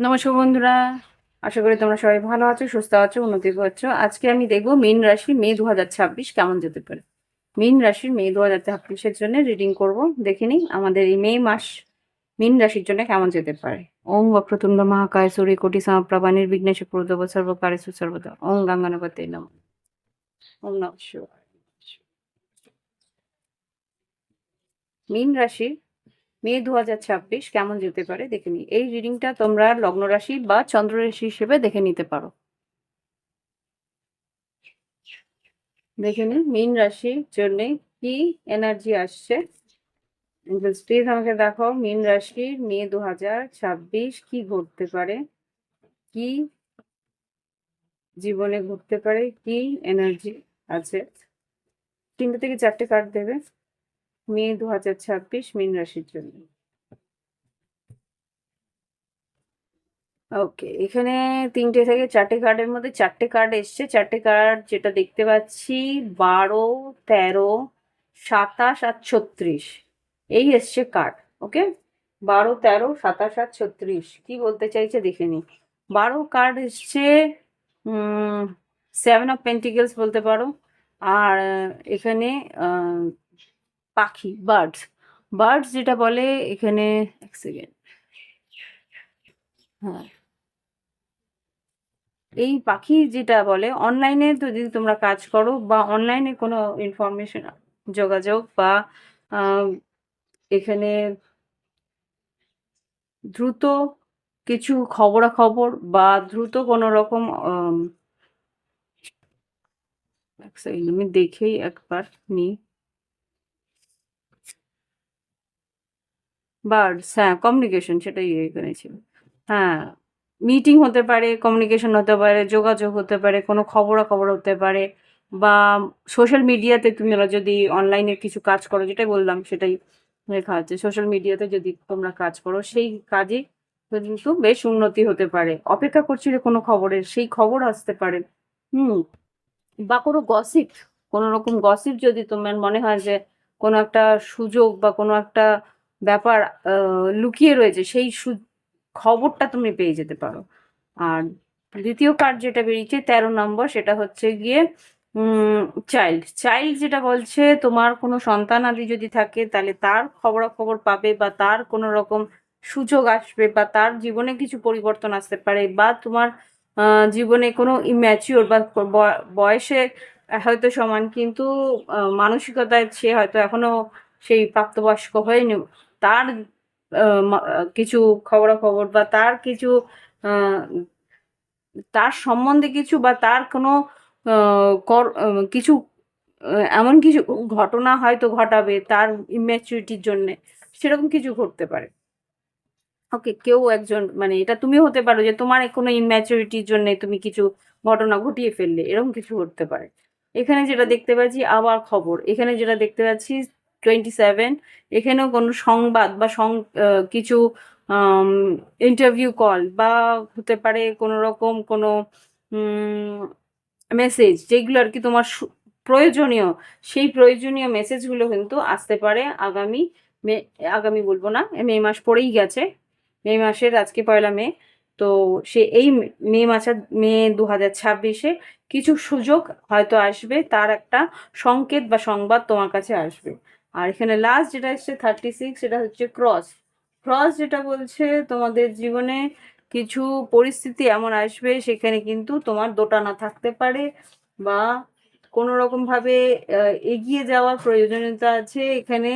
নমস্কার বন্ধুরা, আশা করি তোমরা সবাই ভালো আছো, সুস্থ আছো, উন্নতি করছো। আজকে আমি দেখবো মীন রাশি মে 2026 কেমন যেতে পারে। মীন রাশির মে 2026-এর জন্য রিডিং করব। দেখে নিই আমাদের এই মে মাস মীন রাশির জন্য কেমন যেতে পারে। ওম বক্রতুণ্ড মহাকায় সূর্যকোটি সমপ্রভা নির্বিঘ্নেশ কুরুদেব সর্বকার্যেষু সর্বদা। ওম গঙ্গানাপতে নমঃ। ওম নমঃ শিবায়। মীন রাশি মে 2026 কেমন যেতে পারে দেখে নিই। এই রিডিংটা তোমরা লগ্ন রাশি বা চন্দ্র রাশি হিসেবে দেখে নিতে পারো। দেখে নিই মীন রাশির জন্য কি এনার্জি আসছে। প্লিজ আমাকে দেখাও মীন রাশির মে 2026 কি ঘটতে পারে, কি জীবনে ঘটতে পারে, কি এনার্জি আছে। 3টে থেকে 4টে কার্ড দেবে মে 2026 মীন রাশির জন্য। ওকে, এখানে 3টে থেকে 4টে কার্ডের মধ্যে 4টে কার্ড এসছে। 4টে কার্ড যেটা দেখতে পাচ্ছি 12, 13, 27 আর 36 এই এসছে কার্ড। ওকে, 12, 13, 27 আর 36 কি বলতে চাইছে দেখে নি। 12 কার্ড এসছে 7 অফ পেন্টিকেলস বলতে পারো। আর এখানে পাখি, বার্ডস। বার্ডস যেটা বলে এখানে, এক সেকেন্ড, হ্যাঁ, এই পাখি যেটা বলে অনলাইনে যদি তোমরা কাজ করো বা অনলাইনে কোনো ইনফরমেশন যোগাযোগ বা আহ, এখানে দ্রুত কিছু খবরাখবর বা দ্রুত কোনো রকম এক সেকেন্ড আমি দেখেই একবার নি। বার্ডস, হ্যাঁ, কমিউনিকেশন সেটাই এখানে ছিল। হ্যাঁ, মিটিং হতে পারে, কমিউনিকেশন হতে পারে, যোগাযোগ হতে পারে, কোনো খবরাখবর হতে পারে, বা সোশ্যাল মিডিয়াতে তুমি যদি অনলাইনে কিছু কাজ করো, যেটাই বললাম সেটাই লেখা আছে। সোশ্যাল মিডিয়াতে যদি তোমরা কাজ করো সেই কাজে কিন্তু বেশ উন্নতি হতে পারে। অপেক্ষা করছিলে কোনো খবরের, সেই খবর আসতে পারে। হুম, বা কোনো গসিপ, কোনো রকম গসিপ যদি তোমার মনে হয় যে কোনো একটা সুযোগ বা কোনো একটা ব্যাপার লুকিয়ে রয়েছে, সেই খবরটা তুমি পেয়ে যেতে পারো। আর দ্বিতীয় কার্ড যেটা বেরিয়েছে 13 নম্বর, সেটা হচ্ছে গিয়ে চাইল্ড। চাইল্ড যেটা বলছে তোমার কোনো সন্তান আদি যদি থাকে তাহলে তার খবরাখবর পাবে, বা তার কোনো রকম সুযোগ আসবে, বা তার জীবনে কিছু পরিবর্তন আসতে পারে, বা তোমার জীবনে কোনো ইম্যাচিওর বা বয়সে হয়তো সমান কিন্তু মানসিকতায় সে হয়তো এখনো সেই প্রাপ্তবয়স্ক হয়নি। তার কিছু খবরাখবর বা তার কিছু আহ, তার সম্বন্ধে কিছু, বা তার কোনো কিছু এমন কিছু ঘটনা হয়তো ঘটাবে তার ইম্যাচুরিটির জন্যে, সেরকম কিছু ঘটতে পারে। ওকে, কেউ একজন, মানে এটা তুমিও হতে পারো যে তোমার কোনো ইম্যাচুরিটির জন্য তুমি কিছু ঘটনা ঘটিয়ে ফেললে, এরকম কিছু ঘটতে পারে। এখানে যেটা দেখতে পাচ্ছি আবার খবর, এখানে যেটা দেখতে পাচ্ছি 27, এখানেও কোনো সংবাদ বা কিছু ইন্টারভিউ কল, বা হতে পারে কোনো রকম কোনো মেসেজ যেগুলো আর কি তোমার প্রয়োজনীয়, সেই প্রয়োজনীয় মেসেজগুলো কিন্তু আসতে পারে আগামী মে, আগামী বলবো না, মে মাস পরেই গেছে। মে মাসের আজকে 1 মে। তো সে এই মে 2026-এ কিছু সুযোগ হয়তো আসবে, তার একটা সংকেত বা সংবাদ তোমার কাছে আসবে। আর এখানে লাস্ট যেটা এসছে 36, সেটা হচ্ছে ক্রস। ক্রস যেটা বলছে তোমাদের জীবনে কিছু পরিস্থিতি এমন আসবে সেখানে কিন্তু তোমার দোটানা থাকতে পারে, বা কোনো রকম ভাবে এগিয়ে যাওয়ার প্রয়োজনীয়তা আছে এখানে।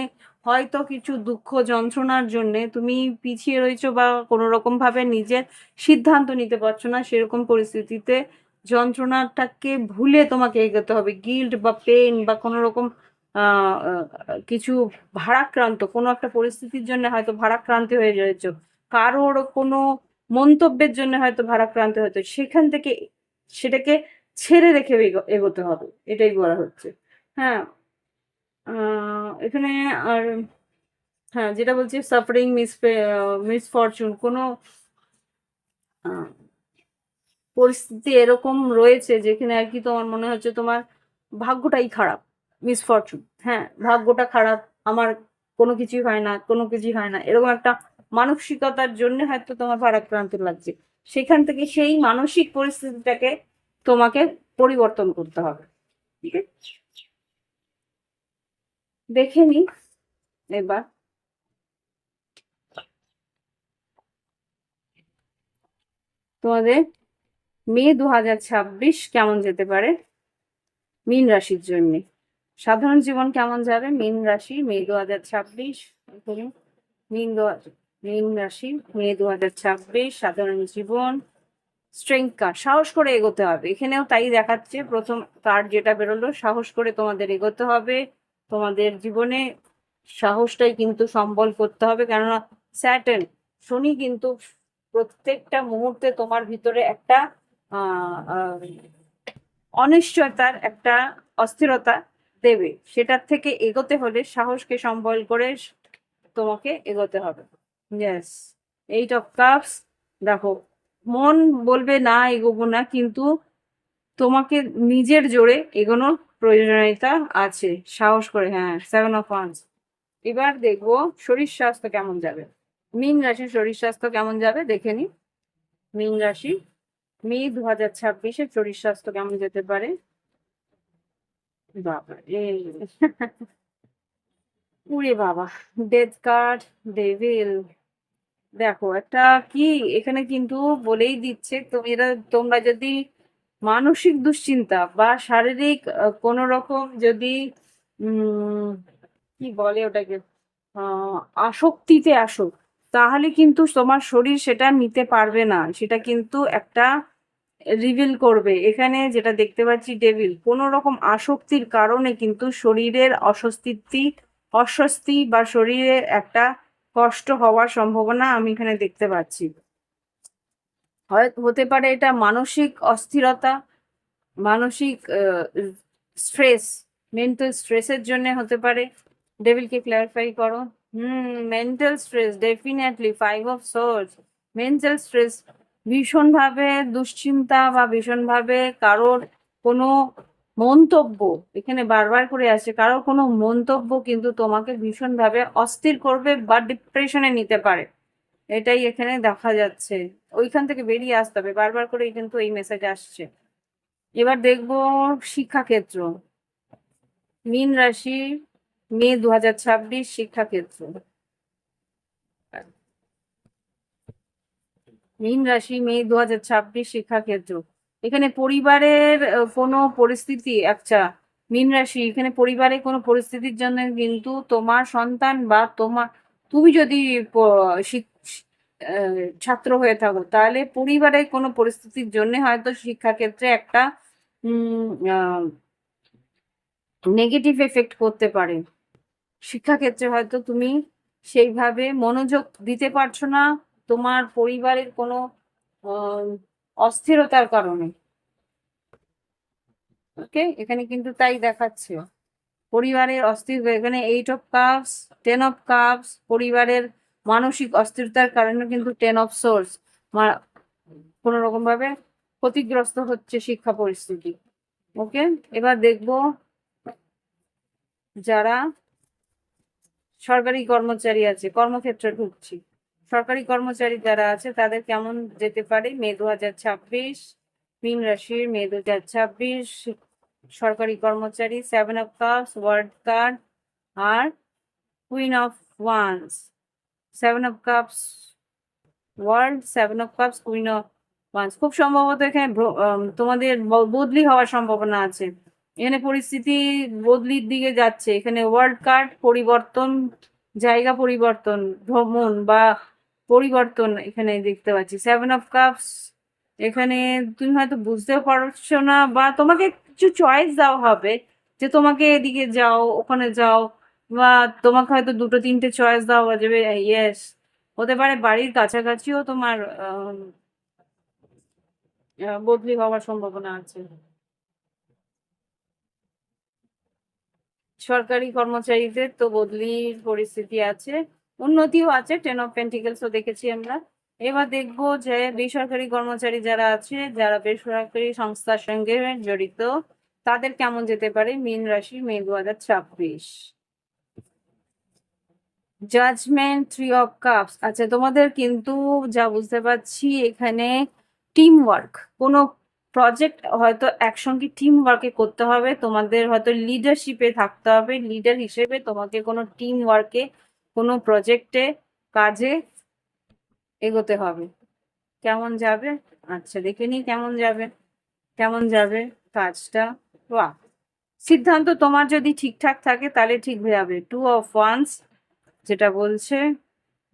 হয়তো কিছু দুঃখ যন্ত্রণার জন্যে তুমি পিছিয়ে রয়েছো, বা কোনো রকম ভাবে নিজের সিদ্ধান্ত নিতে পারছো না, সেরকম পরিস্থিতিতে যন্ত্রণাটাকে ভুলে তোমাকে এগোতে হবে। গিল্ট বা পেন বা কোনো রকম কিছু ভারাক্রান্ত কোনো একটা পরিস্থিতির জন্য হয়তো ভারাক্রান্ত হয়ে রয়েছো, কারোর কোনো মন্তব্যের জন্য হয়তো ভারাক্রান্ত হয়তো, সেখান থেকে সেটাকে ছেড়ে রেখে এগোতে হবে, এটাই বলা হচ্ছে। হ্যাঁ, এখানে আর, হ্যাঁ, যেটা বলছি সাফারিং, মিসফরচুন, কোনো আহ, পরিস্থিতি এরকম রয়েছে যেখানে আর কি তোমার মনে হচ্ছে তোমার ভাগ্যটাই খারাপ। মিসফরচুন, হ্যাঁ, ভাগ্যটা খারাপ, আমার কোনো কিছুই হয় না, কোনো কিছুই হয় না, এরকম একটা মানসিকতার জন্য হয়তো তোমার ভারাক্রান্ত লাগছে, সেখান থেকে সেই মানসিক পরিস্থিতিটাকে তোমাকে পরিবর্তন করতে হবে। ঠিক আছে, দেখে নি এবার তোমাদের মে 2026 কেমন যেতে পারে মীন রাশির জন্য। সাধারণ জীবন কেমন যাবে মীন রাশি মে 2026? মীন মীন রাশি মে 2026 সাধারণ জীবন। স্ট্রেংথ কার্ড, সাহস করে এগোতে হবে, এখানেও তাই দেখাচ্ছে। প্রথম কার্ড যেটা বেরোলো, সাহস করে তোমাদের এগোতে হবে। তোমাদের জীবনে সাহসটাই কিন্তু সম্বল করতে হবে, কেননা স্যাটার্ন, শনি কিন্তু প্রত্যেকটা মুহূর্তে তোমার ভিতরে একটা অনিশ্চয়তার একটা অস্থিরতা দেবে। সেটার থেকে এগোতে হলে সাহসকে সম্বল করে তোমাকে এগোতে হবে। Yes, 8 of cups. দেখো, মন বলবে না এগোবো না, কিন্তু তোমাকে নিজের জোরে এগোনোর প্রয়োজনীয়তা আছে, সাহস করে। হ্যাঁ, 7 অফ ওয়ান্স। এবার দেখবো শরীর স্বাস্থ্য কেমন যাবে মীন রাশির শরীর স্বাস্থ্য কেমন যাবে দেখে নি। মীন রাশি মে 2026 শরীর স্বাস্থ্য কেমন যেতে পারে। বাবা এই উরে বাবা, ডেথ কার্ড, ডেভিল। দেখো একটা কি, এখানে কিন্তু বলেই দিচ্ছে তোমরা যদি মানসিক দুশ্চিন্তা বা শারীরিক কোনো রকম যদি উম কি বলে ওটাকে আহ আসক্তিতে আসো, তাহলে কিন্তু তোমার শরীর সেটা নিতে পারবে না, সেটা কিন্তু একটা রিভিল করবে। এখানে যেটা দেখতে পাচ্ছি ডেভিল, কোনো রকম আসক্তির কারণে কিন্তু শরীরের অস্বস্তি বা শরীরে একটা কষ্ট হওয়ার সম্ভাবনা আমি এখানে দেখতে পাচ্ছি। হতে পারে এটা মানসিক অস্থিরতা, মানসিক স্ট্রেস, মেন্টাল স্ট্রেসের জন্য হতে পারে। ডেভিলকে ক্লারিফাই করো। Mental stress, definitely 5 of swords. Mental stress, ভীষণভাবে দুশ্চিন্তা বা ভীষণভাবে কারোর কোনো মন্তব্য, এখানে বারবার করে আসে, কারোর কোনো মন্তব্য কিন্তু তোমাকে ভীষণভাবে অস্থির করবে বা ডিপ্রেশনে নিতে পারে, এটাই এখানে দেখা যাচ্ছে। ওইখান থেকে বেরিয়ে আসতে হবে, বারবার করে কিন্তু এই মেসেজ আসছে। এবার দেখবো শিক্ষাক্ষেত্র, মীন রাশি মে 2026 শিক্ষাক্ষেত্র। মীন রাশি মে 2026 শিক্ষাক্ষেত্র। এখানে পরিবারের কোনো পরিস্থিতি, আচ্ছা মীন রাশি, এখানে পরিবারের কোনো পরিস্থিতির জন্য কিন্তু তোমার সন্তান বা তুমি যদি ছাত্র হয়ে থাকো, তাহলে পরিবারের কোনো পরিস্থিতির জন্য হয়তো শিক্ষাক্ষেত্রে একটা নেগেটিভ এফেক্ট করতে পারে। শিক্ষাক্ষেত্রে হয়তো তুমি সেইভাবে মনোযোগ দিতে পারছো না, তোমার পরিবারের কোনো অস্থিরতার কারণে। ওকে, এখানে কিন্তু তাই দেখাচ্ছে পরিবারের অস্থিরতা। এখানে 8 অফ কাপস, 10 অফ কাপস, পরিবারের মানসিক অস্থিরতার কারণে কিন্তু 10 অফ সোর্স কোনো রকম ভাবে ক্ষতিগ্রস্ত হচ্ছে শিক্ষা পরিস্থিতি। ওকে, এবার দেখবো যারা সরকারি কর্মচারী আছে, কর্মক্ষেত্রে ঢুকছি, সরকারি কর্মচারী যারা আছে তাদের কেমন যেতে পারে মে 2026। মীন রাশির মে 2026 সরকারি কর্মচারী। 7 অফ কাপস, ওয়ার্ড কার্ড, আর queen of wands. 7 of cups world, 7 of cups, queen of wands. খুব সম্ভবত এখানে তোমাদের বদলি হওয়ার সম্ভাবনা আছে, এখানে পরিস্থিতি বদলির দিকে যাচ্ছে। এখানে ওয়ার্ল্ড কার্ড, পরিবর্তন, জায়গা পরিবর্তন, ভ্রমণ বা পরিবর্তন এখানে দেখতে পাচ্ছি। 7 অফ কাপস, এখানে তুমি হয়তো বুঝতেও পারছো না, বা তোমাকে কিছু চয়েস দেওয়া হবে যে তোমাকে এদিকে যাও ওখানে যাও, বা তোমাকে হয়তো দুটো তিনটে চয়েস দেওয়া যাবে। ইয়েস, হতে পারে বাড়ির কাছাকাছিও তোমার বদলি হওয়ার সম্ভাবনা আছে। সরকারি কর্মচারীদের তো বদলির পরিস্থিতি আছে, উন্নতিও আছে, 10 অফ পেন্টিকেলসও দেখেছি আমরা। এবার দেখবো যে বেসরকারি কর্মচারী যারা আছে, যারা বেসরকারি সংস্থার সঙ্গে জড়িত, তাদের কেমন যেতে পারে মীন রাশি May 2026। Judgement, three of cups. আচ্ছা, তোমাদের কিন্তু যা বুঝতে পারছি এখানে টিম ওয়ার্ক, কোনো প্রজেক্ট হয়তো একসঙ্গে টিম ওয়ার্কে করতে হবে, তোমাদের হয়তো লিডারশিপে থাকতে হবে, লিডার হিসেবে তোমাকে কোনো টিম ওয়ার্কে, কোনো প্রজেক্টে, কাজে এগোতে হবে। কেমন যাবে? আচ্ছা, দেখে নিই কেমন যাবে, কেমন যাবে কাজটা। বাহ, সিদ্ধান্ত তোমার যদি ঠিকঠাক থাকে তাহলে ঠিক যাবে। টু অফ ওয়ান্স যেটা বলছে,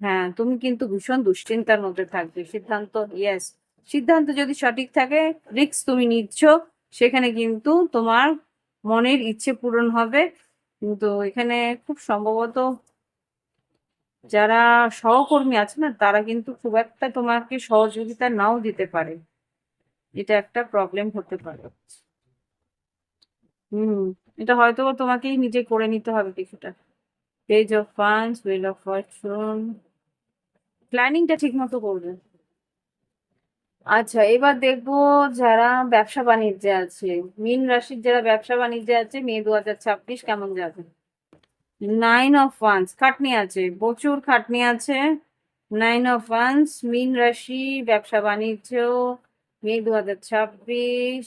হ্যাঁ তুমি কিন্তু ভীষণ দুশ্চিন্তার মধ্যে থাকবে। সিদ্ধান্ত, ইয়েস, সিদ্ধান্ত যদি সঠিক থাকে, রিস্ক তুমি নিচ্ছ, সেখানে কিন্তু তোমার মনের ইচ্ছে পূরণ হবে। কিন্তু এখানে খুব সম্ভবত যারা সহকর্মী আছে না, তারা কিন্তু খুব একটা তোমাকে সহযোগিতা নাও দিতে পারে, এটা একটা প্রবলেম হতে পারে। হুম, এটা হয়তো তোমাকেই নিজে করে নিতে হবে কিছুটা। Page of funds, wheel of Fortune, প্ল্যানিংটা ঠিক মতো করবে। আচ্ছা, এবার দেখবো যারা ব্যবসা বাণিজ্যে আছে, মীন রাশির যারা ব্যবসা বাণিজ্যে আছে, মে 2026 কেমন যাবে। নাইন অফ ওয়ান্স, খাটনি আছে, প্রচুর খাটনি আছে। নাইন অফ ওয়ান্স, মীন রাশি, ব্যবসা বাণিজ্য, মে 2026।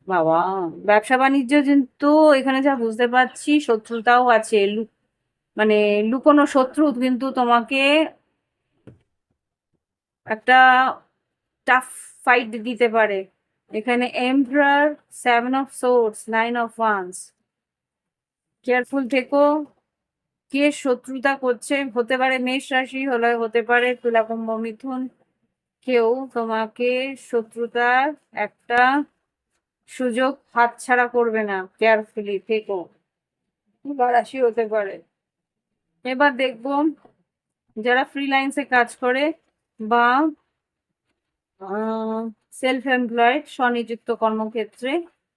বাবা, ব্যবসা বাণিজ্য কিন্তু এখানে যা বুঝতে পারছি শত্রুতাও আছে, মানে লুকোনো শত্রু কিন্তু তোমাকে একটা টাফ ফাইট দিতে পারে। এখানে emperor, seven of swords, nine of wands, careful থেকো। কে শত্রুতা করছে, হতে পারে মেষ রাশি, হলে হতে পারে তুলা, কুম্ভ, মিথুন। কেউ তোমাকে শত্রুতার একটা সুযোগ হাতছাড়া করবে না, কেয়ারফুলি থেকো। বা রাশি হতে পারে। এবার দেখবো যারা ফ্রিল্যান্সে কাজ করে বা সেলফ এমপ্লয়েড, স্বনিযুক্ত কর্মক্ষেত্রে,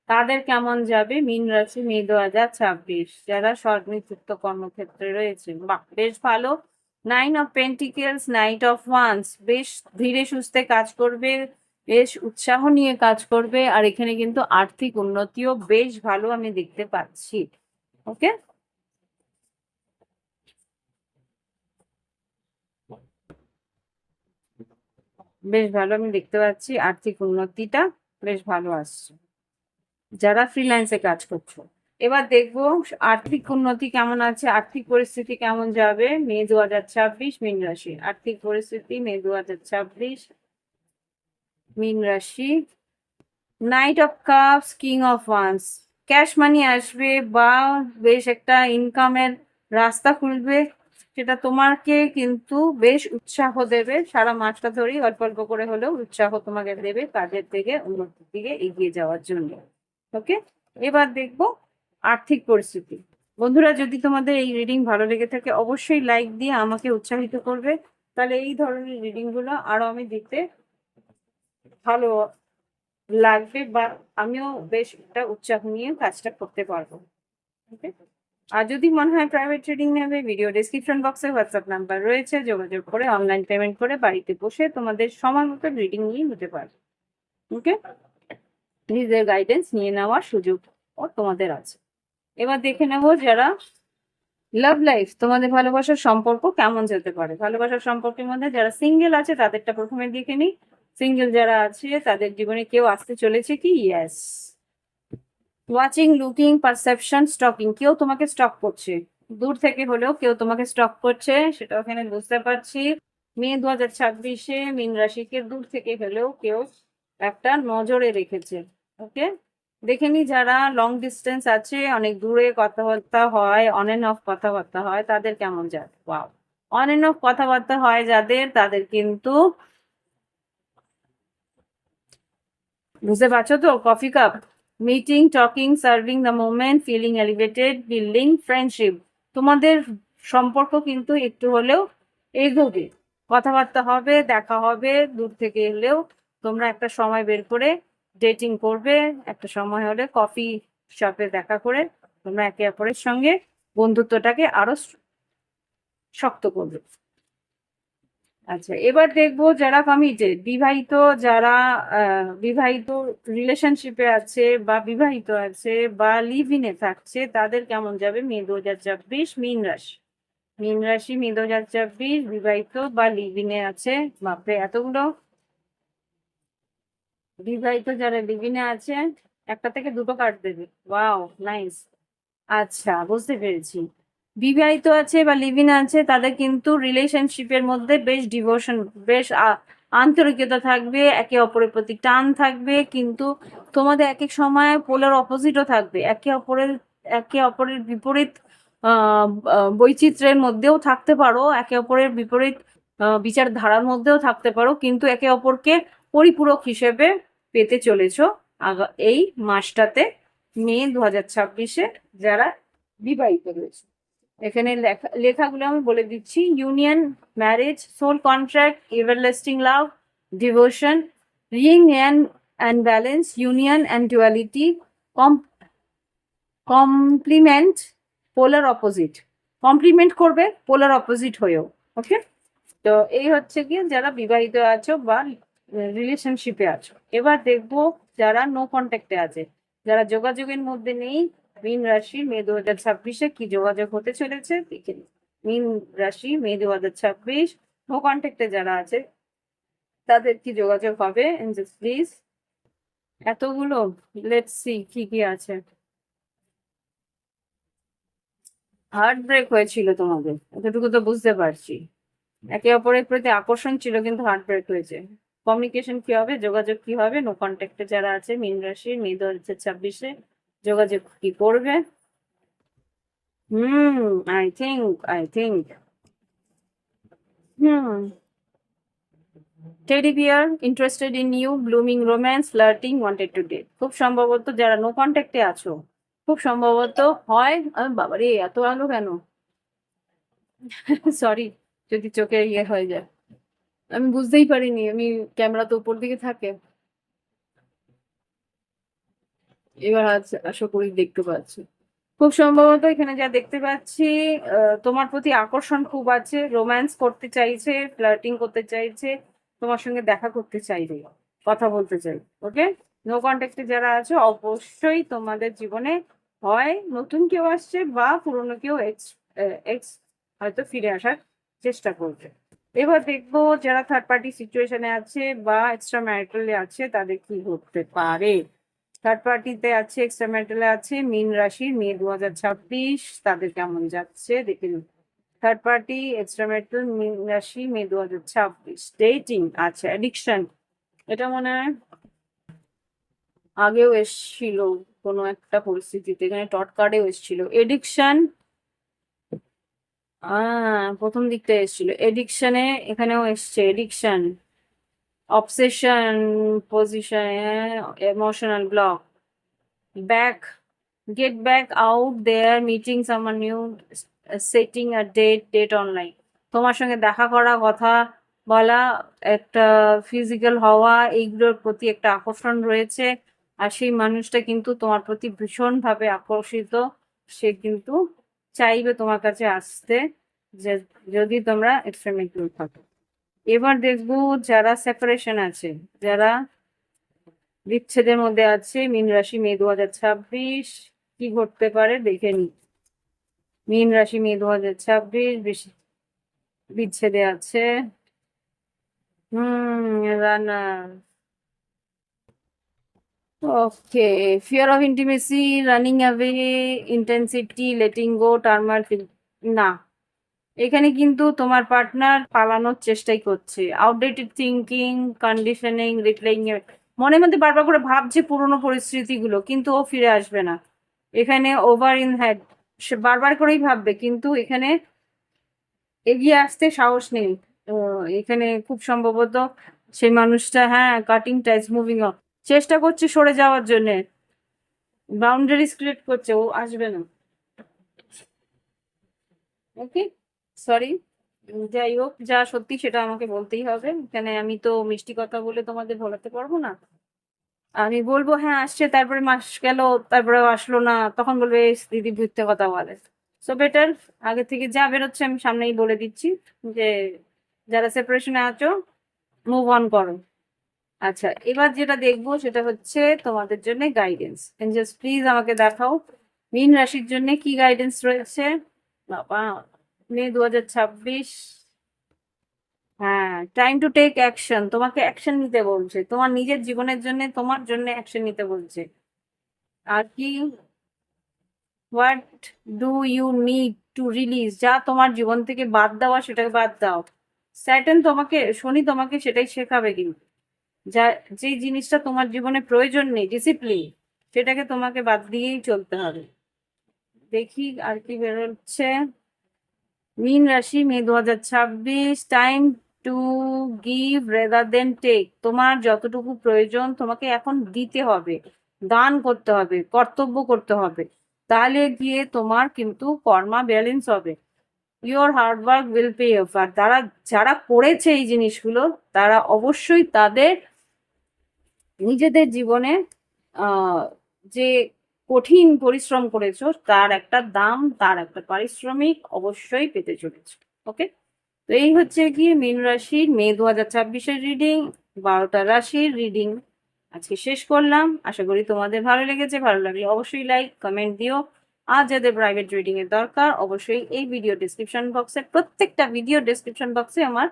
তাদের কেমন যাবে মীন রাশি মে 2026। যারা স্বনিযুক্ত কর্মক্ষেত্রে রয়েছে, বাহ বেশ ভালো। Nine of pentacles, night of wands, বেশ ধীরে সুস্থে কাজ করবে, বেশ উৎসাহ নিয়ে কাজ করবে, আর এখানে কিন্তু আর্থিক উন্নতিও বেশ ভালো আমি দেখতে পাচ্ছি। ওকে, বেশ ভালো আমি দেখতে পাচ্ছি, আর্থিক উন্নতিটা বেশ ভালো আসছে যারা ফ্রিল্যান্সে কাজ করছো। এবার দেখবো আর্থিক উন্নতি কেমন আছে, আর্থিক পরিস্থিতি কেমন যাবে মে 2026 মীন রাশি। আর্থিক পরিস্থিতি মে 2026 মীন রাশি। Night of cups, king of wands, cash মানি আসবে বা বেশ একটা ইনকামের রাস্তা খুলবে, সেটা তোমাকে কিন্তু বেশ উৎসাহ দেবে। সারা মাসটা ধরেই অল্প অল্প করে হলেও উৎসাহ তোমাকে দেবে কাজের থেকে উন্নতির দিকে এগিয়ে যাওয়ার জন্য। ওকে, এবার দেখবো আর্থিক পরিস্থিতি। বন্ধুরা, যদি তোমাদের এই রিডিং ভালো লেগে থাকে অবশ্যই লাইক দিয়ে আমাকে উৎসাহিত করবে, তাহলে এই ধরনের রিডিং গুলো আরো আমি দেখতে ভালো লাগবে, বা আমিও বেশ একটা উৎসাহ নিয়ে কাজটা করতে পারবো। ওকে, আর যদি মনে হয় প্রাইভেট ট্রেডিং নেবে, ভিডিও ডেসক্রিপশন বক্সে হোয়াটসঅ্যাপ নাম্বার রয়েছে, যোগাযোগ করে অনলাইন পেমেন্ট করে বাড়িতে বসে তোমাদের সময় মতো রিডিং নিয়ে নিতে পারবে। ওকে, নিজের গাইডেন্স নিয়ে নেওয়ার সুযোগ ও তোমাদের আছে। এবার দেখে নেবো যারা লাভ লাইফ, তোমাদের ভালোবাসার সম্পর্ক কেমন যেতে পারে। ভালোবাসার সম্পর্কের মধ্যে যারা সিঙ্গেল আছে তাদেরটা প্রথমে দেখে নিই। সিঙ্গেল যারা আছে তাদের জীবনে কেউ আসতে চলেছে কি, yes. Watching, looking, perception, stocking, কেউ তোমাকে স্টক করছে, দূর থেকে হলেও কেউ তোমাকে স্টক করছে, সেটা ওখানে বুঝতে পারছি। মে 2026 মীন রাশিকে দূর থেকে হলেও কেউ একটা নজরে রেখেছে। ওকে, দেখে নি যারা লং ডিস্টেন্স আছে, অনেক দূরে কথাবার্তা হয়, অন এন্ড অফ কথাবার্তা হয়, তাদের কেমন যায়। ওয়াও, অন এন্ড অফ কথাবার্তা হয় যাদের, তাদের কিন্তু বুঝতে পারছো তো, coffee cup, meeting, talking, serving the moment, feeling elevated, building friendship, তোমাদের সম্পর্ক কিন্তু একটু হলেও এগোবে, কথাবার্তা হবে, দেখা হবে, দূর থেকে এলেও তোমরা একটা সময় বের করে ডেটিং করবে, একটা সময় হলে কফি শপে দেখা করে তোমরা একে অপরের সঙ্গে বন্ধুত্বটাকে আরো শক্ত করবে। আচ্ছা, এবার দেখবো যারা কমিটেড, বিবাহিত, যারা বিবাহিত রিলেশনশিপে আছে বা বিবাহিত আছে বা লিভ ইনে থাকছে, তাদের কেমন যাবে মে 2026 মীন রাশি। মীন রাশি মে 2024 বিবাহিত বা লিভিনে আছে। বাপরে এতগুলো! বিবাহিত যারা লিভিনে আছে একটা থেকে দুটো কার্ড দেবে। Wow, nice. আচ্ছা, বুঝতে পেরেছি। বিবাহিত আছে বা লিভ-ইন আছে তাদের কিন্তু রিলেশনশিপের মধ্যে বেশ ডিভোশন, বেশ আন্তরিকতা থাকবে, একে অপরের প্রতি টান থাকবে, কিন্তু তোমাদের একেক সময় পোলার অপোজিটও থাকবে। একে অপরের বিপরীত বৈচিত্র্যের মধ্যেও থাকতে পারো, একে অপরের বিপরীত বিচারধারার মধ্যেও থাকতে পারো, কিন্তু একে অপরকে পরিপূরক হিসেবে পেতে চলেছো এই মাসটাতে, মে 2026-এ যারা বিবাহিত রয়েছে। এখানে লেখাগুলো আমি বলে দিচ্ছি: union, marriage, soul contract, everlasting love, devotion, reunion and balance, union and duality, complement, polar opposite. Complement করবে পোলার অপোজিট হয়েও। ওকে, তো এই হচ্ছে গিয়ে যারা বিবাহিত আছো বা রিলেশনশিপে আছো। এবার দেখবো যারা নো কন্ট্যাক্টে আছে, যারা যোগাযোগের মধ্যে নেই। মীন রাশি মে 2026-এ কি যোগাযোগ হতে চলেছে দেখে নিই। মীন রাশি মে 2026 নো কন্ট্যাক্টে যারা আছে তাদের কি যোগাযোগ হবে? Angeles please. এতগুলো, লেটস সি কি কি আছে। হার্ট ব্রেক হয়েছিল তোমাদের, এতটুকু তো বুঝতে পারছি। একে অপরের প্রতি আকর্ষণ ছিল কিন্তু হার্ট ব্রেক হয়েছে। কমিউনিকেশন কি হবে, যোগাযোগ কি হবে? নো কন্ট্যাক্টে যারা আছে মীন রাশি মে 2026-এ যোগাযোগ কি করবে? I think teddy bear interested in you, blooming romance, flirting, wanted to date. খুব সম্ভবত যারা নো কন্ট্যাক্টে আছো, খুব সম্ভবত হয় বাবারে এত আলো কেন, সরি যদি চোখে ইয়ে হয়ে যায়, আমি বুঝতেই পারিনি, আমি ক্যামেরা তো উপর দিকে থাকে। এবার আশা করি দেখতে পাচ্ছি। খুব সম্ভবত এখানে যা দেখতে পাচ্ছি, তোমার প্রতি আকর্ষণ খুব আছে, রোম্যান্স করতে চাইছে, ফ্লার্টিং করতে চাইছে, তোমার সঙ্গে দেখা করতে চাইবে, কথা বলতে চাই। ওকে, নো কন্ট্যাক্টে যারা আছে অবশ্যই তোমাদের জীবনে হয় নতুন কেউ আসছে বা পুরনো কেউ এক্স এক্স হয়তো ফিরে আসার চেষ্টা করবে। এবার দেখবো যারা থার্ড পার্টি সিচুয়েশনে আছে বা এক্সট্রা ম্যারিটালে আছে তাদের কি হতে পারে। থার্ড পার্টিতে আছে, এক্সট্রা ম্যারিটালে আছে মীন রাশি মে 2026, তাদের কেমন যাচ্ছে দেখে নিন। থার্ড পার্টি, এক্সট্রা ম্যারিটাল, মীন রাশি মে 2026। ডেটিং, আচ্ছা অ্যাডিকশন, এটা মনে হয় আগেও এসছিল কোনো একটা পরিস্থিতিতে, এখানে টট কার্ডেও এসছিল এডিকশন। প্রথম দিকটা এসছিল এডিকশনে, এখানেও এসছে addiction, obsession, position, emotional block, back, get back out there, meeting someone new, setting a date online। তোমার সঙ্গে দেখা করা, কথা বলা, একটা ফিজিক্যাল হওয়া, এইগুলোর প্রতি একটা আকর্ষণ রয়েছে। আর সেই মানুষটা কিন্তু তোমার প্রতি ভীষণভাবে আকর্ষিত, সে কিন্তু চাইবে তোমার কাছে আসতে, যে যদি তোমরা এক্সপেরিমেন্টাল থাকো। এবার দেখবো যারা সেপারেশন আছে, যারা বিচ্ছেদের মধ্যে আছে মীন রাশি মে 2026, কি ঘটতে পারে দেখে নি। মীন রাশি মে 2026 বিচ্ছেদে আছে। Runner, okay, fear of intimacy, running away, intensity, letting go, turmoil, না, এখানে কিন্তু তোমার পার্টনার পালানোর চেষ্টাই করছে। আউটডেটেড থিঙ্কিং, কন্ডিশনিং, রিপ্লেইং, মনের মধ্যে বারবার করে ভাবছে পুরোনো পরিস্থিতিগুলো, কিন্তু ও ফিরে আসবে না। এখানে ওভার ইন হেড, সে বারবার করেই ভাববে কিন্তু এখানে এগিয়ে আসতে সাহস নেই। এখানে খুব সম্ভবত সেই মানুষটা, হ্যাঁ, কাটিং টাইস, মুভিং অফ, চেষ্টা করছে সরে যাওয়ার জন্যে, বাউন্ডারিজ ক্রিয়েট করছে, ও আসবে না। ওকে, সরি। যাই হোক, যা সত্যি সেটা আমাকে বলতেই হবে, এখানে আমি তো মিষ্টি কথা বলে তোমাদের ভোলাতে পারবো না। আমি বলবো হ্যাঁ আসছে, তারপরে মাস গেল, তারপরে আসলো না, তখন বলবে "এই দিদি মিথ্যে কথা বলে"। সো বেটার আগে থেকে যা বেরোচ্ছে আমি সামনেই বলে দিচ্ছি যে যারা সেপারেশনে আছো মুভ অন করো। আচ্ছা, এবার যেটা দেখবো সেটা হচ্ছে তোমাদের জন্য গাইডেন্স। এঞ্জেলস প্লিজ আমাকে দেখাও মীন রাশির জন্য কি গাইডেন্স রয়েছে। বাবা, মে 2026। হ্যাঁ, টাইম টু টেক অ্যাকশন, তোমাকে অ্যাকশন নিতে বলছে, তোমার নিজের জীবনের জন্য, তোমার জন্য অ্যাকশন নিতে বলছে। আর কি, what do you need to release, যা তোমার জীবন থেকে বাদ দেওয়া সেটাকে বাদ দাও। স্যাটার্ন তোমাকে, শনি তোমাকে সেটাই শেখাবে কিন্তু, যা যে জিনিসটা তোমার জীবনে প্রয়োজন নেই, ডিসিপ্লিন, সেটাকে তোমাকে বাদ দিয়েই চলতে হবে। দেখি আর কি বেরোচ্ছে। মীন রাশি, May 2026, time to give rather than take, তোমার যতটুকু প্রয়োজন তোমাকে এখন দিতে হবে, দান করতে হবে, কর্তব্য করতে হবে, তাহলে গিয়ে তোমার কিন্তু কর্মা ব্যালেন্স হবে। Your hard work will pay off. আর তারা, যারা করেছে এই জিনিসগুলো, তারা অবশ্যই তাদের নিজেদের জীবনে যে কঠিন পরিশ্রম করেছো তার একটা দাম, তার একটা পারিশ্রমিক অবশ্যই পেতে চলেছে। ওকে, তো এই হচ্ছে কি মীন রাশির মে 2026-এর রিডিং, 12টা রাশির রিডিং আজকে শেষ করলাম। আশা করি তোমাদের ভালো লেগেছে, ভালো লাগলে অবশ্যই লাইক কমেন্ট দিও। আর যাদের প্রাইভেট রিডিং এর দরকার, অবশ্যই এই ভিডিও ডিসক্রিপশন বক্সে, প্রত্যেকটা ভিডিও ডিসক্রিপশন বক্সে আমার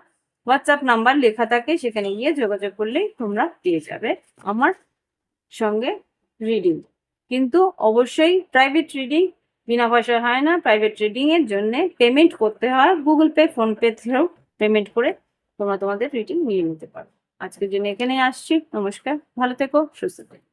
হোয়াটসঅ্যাপ নাম্বার লেখা থাকে, সেখানে গিয়ে যোগাযোগ করলেই তোমরা পেয়ে যাবে আমার সঙ্গে রিডিং। কিন্তু অবশ্যই প্রাইভেট রিডিং বিনা পয়সা হয় না, প্রাইভেট রিডিং এর জন্য পেমেন্ট করতে হয়, Google pay, phone pay through payment করে তোমরা তোমাদের রিডিং নিয়ে নিতে পারো। আজকের জন্য এখানেই আসছি, নমস্কার, ভালো থেকো, সুস্থ থেকো।